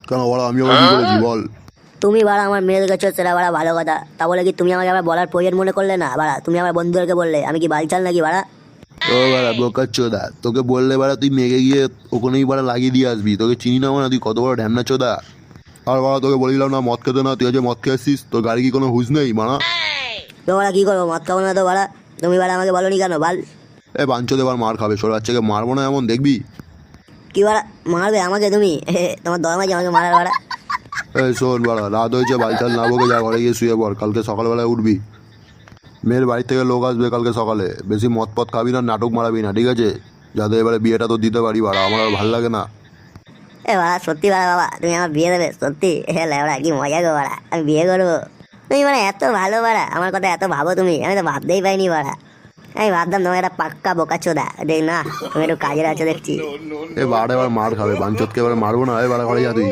কেন বাড়া আমি আবার কি করেছি বল? তুমি বাড়া আমার মেয়ে গেছো সেটা বাড়া ভালো কথা, তা বলে কি তুমি আমাকে আবার বলার প্রয়োজন মনে করলে না বাড়া? তুমি আমার বন্ধুদেরকে বললে আমি কি বালচাল নাকি বাড়া? ও বাড়া বোকাচ্চোদা, তোকে বললে বাড়া তুই মেঘে গিয়ে ওখানেই বাড়া লাগিয়ে দিয়ে আসবি। তোকে চিনি না না, তুই কত বড় ঢ্যামনা চোদা। আর বাড়া তোকে বলিলাম না মদ খেতে না, তুই আজ মদ খেয়ে আসছিস। তোর গাড়ি কি কোনো হুঁশ নেই বাড়া? তো বাড়া কি করবো, মদ খাবো না তো বাড়া? তুমি বাড়া আমাকে বলো নি কেন বাল? এ বাঞ্চোদ এবার মার খাবে, সর বাচ্চাকে মারবো না এমন দেখবি। কি বাড়া মারবে আমাকে তুমি? তোমার দরমা কি আমাকে মারার বাড়া? এই শোন বাড়া, রাত হয়েছে, বালচাল না বকে যা ঘরে গিয়ে শুয়ে পড়, কালকে সকালবেলায় উঠবি। মেয়ের বাড়ি থেকে লোক আসবে কালকে সকালে, বেশি মদ পথ খাবি না, নাটক মারাবি না, ঠিক আছে? যাতে এবারে বিয়েটা তো দিতে পারি বাড়া, আমার আর ভাল লাগে না। এ বাড়া সত্যি বাড়া বাবা তুমি আমার বিয়ে দেবে সত্যি? লেবড়া কি মজা গো বাড়া, আমি বিয়ে করবো? তুমি মানে এত ভালো বাড়া, আমার কথা এত ভাবো তুমি, আমি তো ভাবতেই পাইনি বাড়া। আমি ভাবতাম তোমার একটা পাক্কা বোকাচোদা, দেখ না তুমি একটু কাজের আছো দেখছি। এ বাড়া এবার মার খাবে, বাঞ্চতকে এবার মারবো না, এ বাড়া ঘরে যা তুই।